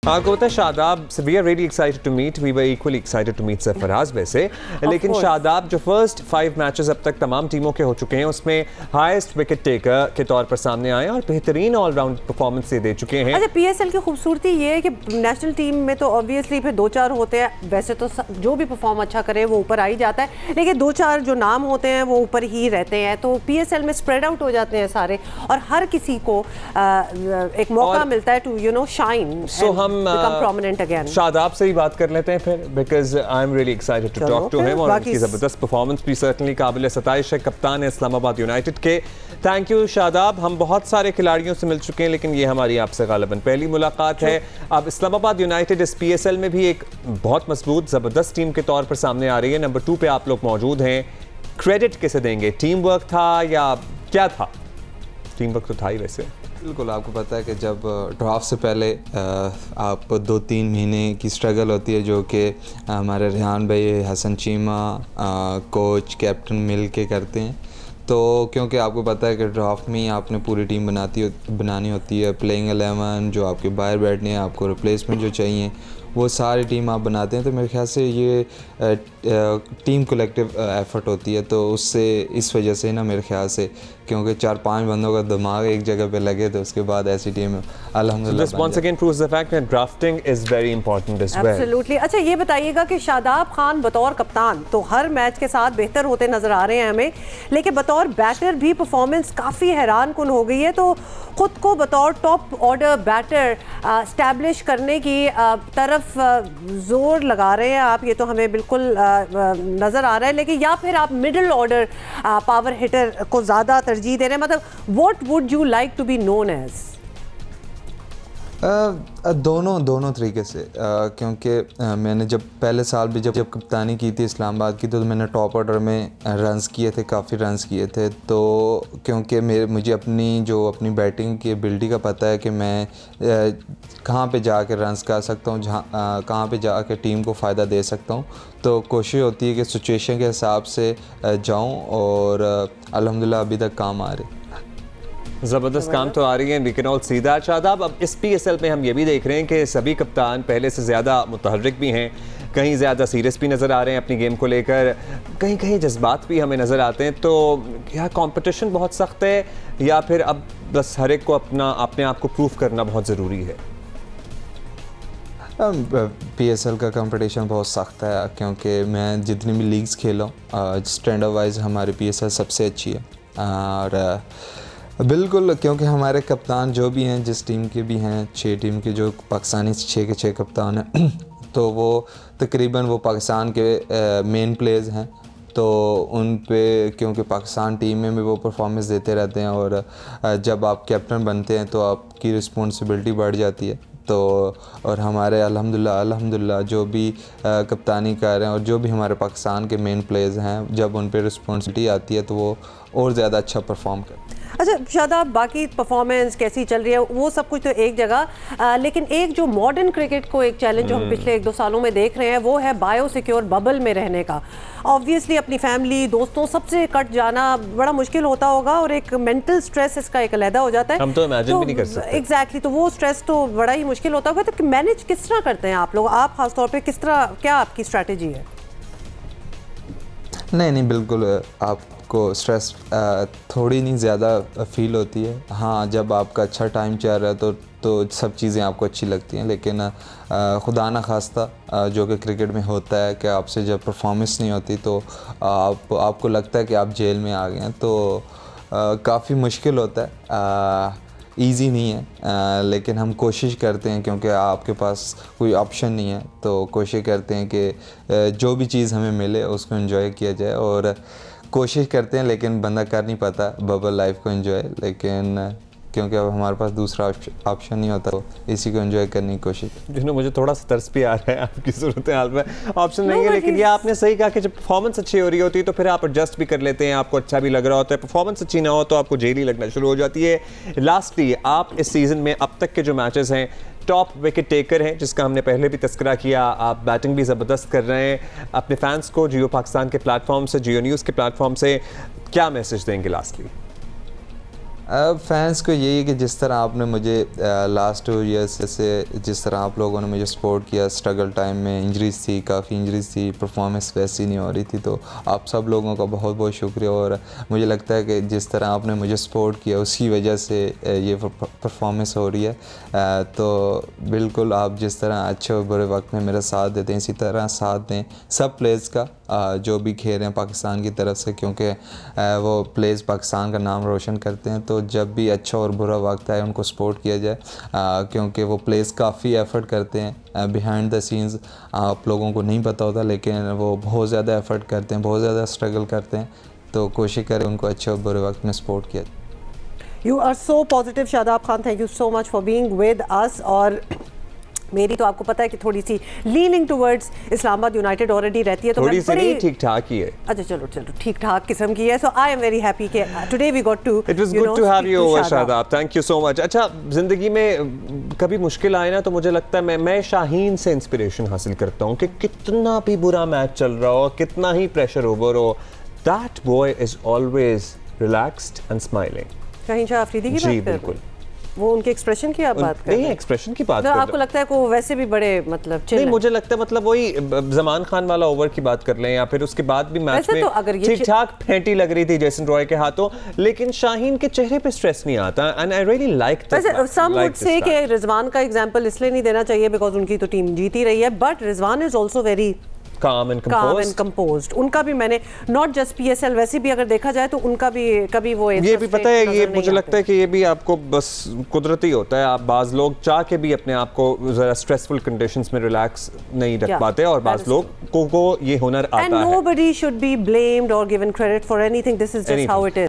आपको पता है Shadab, we are really excited to meet, we were equally excited to meet Sarfaraz वैसे, लेकिन शादाब जो फर्स्ट 5 मैचेस अब तक तमाम टीमों के हो चुके हैं उसमें हाईएस्ट विकेट टेकर के तौर पर सामने आए और बेहतरीन ऑलराउंड परफॉर्मेंस दे चुके हैं। अच्छा, पीएसएल की खूबसूरती ये है कि नेशनल टीम में तो ऑब्वियसली फिर 2-4 होते हैं, वैसे तो जो भी परफॉर्म अच्छा करे वो ऊपर आ ही जाता है, लेकिन 2-4 जो नाम होते हैं वो ऊपर ही रहते हैं, तो पीएसएल में स्प्रेड आउट हो जाते हैं सारे और हर किसी को एक मौका मिलता है टू शाइन। सो हम शादाब से ही बात कर लेते हैं फिर, because I am really excited to talk to him और उनकी ज़बरदस्त परफॉर्मेंस भी सर्टनली काबिल सताइश है। कप्तान है इस्लामाबाद यूनाइटेड के। Thank you Shadab. हम बहुत सारे खिलाड़ियों से मिल चुके हैं लेकिन ये हमारी आपसे गालिबन पहली मुलाकात है। अब इस्लामाबाद यूनाइटेड इस पीएसएल में भी एक बहुत मजबूत ज़बरदस्त टीम के तौर पर सामने आ रही है। नंबर 2 पे आप लोग मौजूद हैं, क्रेडिट किसे देंगे? टीम वर्क था या क्या था? टीम वर्क तो था ही वैसे। बिल्कुल, आपको पता है कि जब ड्राफ्ट से पहले आप 2-3 महीने की स्ट्रगल होती है जो कि हमारे रेहान भाई, हसन चीमा, कोच, कैप्टन मिल के करते हैं, तो क्योंकि आपको पता है कि ड्राफ्ट में ही आपने पूरी टीम बनानी होती है, प्लेइंग 11 जो आपके बाहर बैठने हैं, आपको रिप्लेसमेंट जो चाहिए वो सारी टीम आप बनाते हैं, तो मेरे ख्याल से ये टीम कलेक्टिव एफर्ट होती है, तो उससे इस वजह से ना मेरे ख्याल से क्योंकि 4-5 बंदों का दिमाग एक जगह पे लगे तो उसके बाद ऐसी टीम अल्हम्दुलिल्लाह once again proves the fact that drafting is very important as well. Absolutely. अच्छा, ये बताइएगा कि शादाब खान बतौर कप्तान तो हर मैच के साथ बेहतर होते नजर आ रहे हैं हमें, लेकिन बतौर बैटर भी परफॉर्मेंस काफ़ी हैरान कुन हो गई है, तो खुद को बतौर टॉप ऑर्डर बैटर स्टैब्लिश करने की तरफ जोर लगा रहे हैं आप, ये तो हमें बिल्कुल नज़र आ रहा है, लेकिन या फिर आप मिडिल ऑर्डर पावर हिटर को ज़्यादा तरजीह दे रहे हैं? मतलब what would you like to be known as? दोनों तरीके से, क्योंकि मैंने जब पहले साल भी जब कप्तानी की थी इस्लामाबाद की, तो मैंने टॉप ऑर्डर में रन्स किए थे, काफ़ी रन्स किए थे, तो क्योंकि मुझे अपनी बैटिंग की एबिलिटी का पता है कि मैं कहाँ पे जाके रन्स कर सकता हूँ, कहाँ पे जाके टीम को फ़ायदा दे सकता हूँ, तो कोशिश होती है कि सिचुएशन के हिसाब से जाऊँ और अल्हम्दुलिल्लाह अभी तक काम आ रही। ज़बरदस्त काम तो आ रही है, we can all see that. Shadab, अब इस पीएसएल में हम ये भी देख रहे हैं कि सभी कप्तान पहले से ज़्यादा मुतहर्रिक भी हैं, कहीं ज़्यादा सीरियस भी नज़र आ रहे हैं अपनी गेम को लेकर, कहीं कहीं जज्बात भी हमें नज़र आते हैं, तो क्या कंपटीशन बहुत सख्त है या फिर अब बस हर एक को अपने आप को प्रूव करना बहुत ज़रूरी है? पीएसएल का कंपटीशन बहुत सख्त है, क्योंकि मैं जितनी भी लीग्स खेला हूँ स्टैंडर्ड वाइज हमारी पीएसएल सबसे अच्छी है, और बिल्कुल क्योंकि हमारे कप्तान जो भी हैं, जिस टीम के भी हैं, 6 टीम के जो पाकिस्तानी 6 के 6 कप्तान हैं तो वो तकरीबन वो पाकिस्तान के मेन प्लेयर्स हैं, तो उन पे क्योंकि पाकिस्तान टीम में भी वो परफॉर्मेंस देते रहते हैं, और जब आप कैप्टन बनते हैं तो आपकी रिस्पॉन्सिबिलिटी बढ़ जाती है, तो और हमारे अल्हम्दुलिल्लाह जो भी कप्तानी कर रहे हैं और जो भी हमारे पाकिस्तान के मेन प्लेयर्स हैं, जब उन पे रिस्पॉन्सिबिलिटी आती है तो वो और ज़्यादा अच्छा परफॉर्म करते हैं। अच्छा शादाब, बाकी परफॉर्मेंस कैसी चल रही है वो सब कुछ तो एक जगह, लेकिन एक जो मॉडर्न क्रिकेट को एक चैलेंज जो हम पिछले 1-2 सालों में देख रहे हैं वो है बायो सिक्योर बबल में रहने का। ऑब्वियसली अपनी फैमिली, दोस्तों सबसे कट जाना बड़ा मुश्किल होता होगा और एक मेंटल स्ट्रेस इसका एक अलग हो जाता है, हम तो इमेजिन भी नहीं कर सकते। एग्जैक्टली, तो वो स्ट्रेस तो बड़ा ही मुश्किल होता होगा, तो मैनेज किस तरह करते हैं आप लोग, आप खासतौर पर किस तरह, क्या आपकी स्ट्रैटेजी है? नहीं बिल्कुल, आपको स्ट्रेस थोड़ी नहीं ज़्यादा फील होती है। हाँ, जब आपका अच्छा टाइम चल रहा है तो सब चीज़ें आपको अच्छी लगती हैं, लेकिन खुदा ना खास्ता जो कि क्रिकेट में होता है कि आपसे जब परफॉर्मेंस नहीं होती तो आपको लगता है कि आप जेल में आ गए हैं, तो काफ़ी मुश्किल होता है, ईज़ी नहीं है, लेकिन हम कोशिश करते हैं क्योंकि आपके पास कोई ऑप्शन नहीं है, तो कोशिश करते हैं कि जो भी चीज़ हमें मिले उसको एंजॉय किया जाए, और कोशिश करते हैं, लेकिन बंदा कर नहीं पाता बबल लाइफ को एंजॉय, लेकिन क्योंकि अब हमारे पास दूसरा ऑप्शन नहीं होता, तो इसी को एंजॉय करने की कोशिश। जिन्होंने मुझे थोड़ा सा तरस भी आ रहा है आपकी सूरत हाल में, ऑप्शन नहीं है, लेकिन ये आपने सही कहा कि जब परफॉर्मेंस अच्छी हो रही होती है तो फिर आप एडजस्ट भी कर लेते हैं, आपको अच्छा भी लग रहा होता है, परफॉर्मेंस अच्छी ना हो तो आपको जेल ही लगना शुरू हो जाती है। लास्टली, आप इस सीज़न में अब तक के जो मैचेस हैं टॉप विकेट टेकर हैं, जिसका हमने पहले भी तस्करा किया, आप बैटिंग भी ज़बरदस्त कर रहे हैं, अपने फैंस को जियो पाकिस्तान के प्लेटफॉर्म से, जियो न्यूज़ के प्लेटफॉर्म से क्या मैसेज देंगे लास्टली? फैंस को यही है कि जिस तरह आपने मुझे लास्ट 2 ईयर्स से जिस तरह आप लोगों ने मुझे सपोर्ट किया, स्ट्रगल टाइम में इंजरीज थी, काफ़ी इंजरीज थी, परफॉर्मेंस वैसी नहीं हो रही थी, तो आप सब लोगों का बहुत बहुत शुक्रिया। और मुझे लगता है कि जिस तरह आपने मुझे सपोर्ट किया उसकी वजह से ये परफॉर्मेंस हो रही है। तो बिल्कुल आप जिस तरह अच्छे और बुरे वक्त में मेरा साथ देते हैं, इसी तरह साथ दें सब प्लेयर्स का जो भी खेल रहे हैं पाकिस्तान की तरफ से, क्योंकि वो प्लेयर्स पाकिस्तान का नाम रोशन करते हैं। तो जब भी अच्छा और बुरा वक्त आए उनको सपोर्ट किया जाए, क्योंकि वो प्लेयर्स काफ़ी एफ़र्ट करते हैं बिहाइंड द सीन्स, आप लोगों को नहीं पता होता, लेकिन वो बहुत ज़्यादा एफ़र्ट करते हैं, बहुत ज़्यादा स्ट्रगल करते हैं। तो कोशिश करें उनको अच्छे और बुरे वक्त में सपोर्ट किया जाए। You are so positive Shadab Khan, thank you so much for being with us. और मेरी तो आपको पता है कि थोड़ी सी leaning towards Islamabad United already रहती है, तो थोड़ी सी नहीं, ठीक ठाक ही है। अच्छा चलो ठीक ठाक किस्म की है। So I am very happy कि today we got to, it was good to have you over Shadab, thank you so much. अच्छा, जिंदगी में कभी मुश्किल आए ना तो मुझे लगता है मैं शाहीन से इंस्पिरेशन हासिल करता हूँ कि कितना भी बुरा मैच चल रहा हो, कितना ही प्रेशर ओवर हो, that boy is always relaxed and smiling. Shaheen Shah Afridi की बात कर रहे हैं? बिल्कुल, वो उनके एक्सप्रेशन की आप बात कर रहे हैं? नहीं, एक्सप्रेशन की बात कर रहे हैं। आपको लगता है कि वो वैसे भी बड़े मतलब चिल नहीं, मुझे लगता है मतलब वही जमान खान वाला ओवर की बात कर लें या फिर उसके बाद भी मैच में तो ठीक ठाक फेंटी लग रही थी जेसन रॉय के हाथों, लेकिन शाहीन के चेहरे पे स्ट्रेस नहीं आता and I really like that. Some would say कि रिजवान का एग्जांपल इसलिए नहीं देना चाहिए बिकॉज उनकी तो टीम जीती रही है, but Rizwan is also very calm and composed. उनका भी मैंने नॉट जस्ट PSL, वैसे भी अगर देखा जाए तो उनका भी कभी वो ये भी पता है, ये मुझे लगता है कि ये भी आपको बस कुदरती होता है। आप बाज लोग चाह के भी अपने आप को जरा स्ट्रेसफुल कंडीशंस में रिलैक्स नहीं रख पाते और बाज लोग को ये हुनर आता है। And nobody should be blamed or given credit for anything. This is just how it is.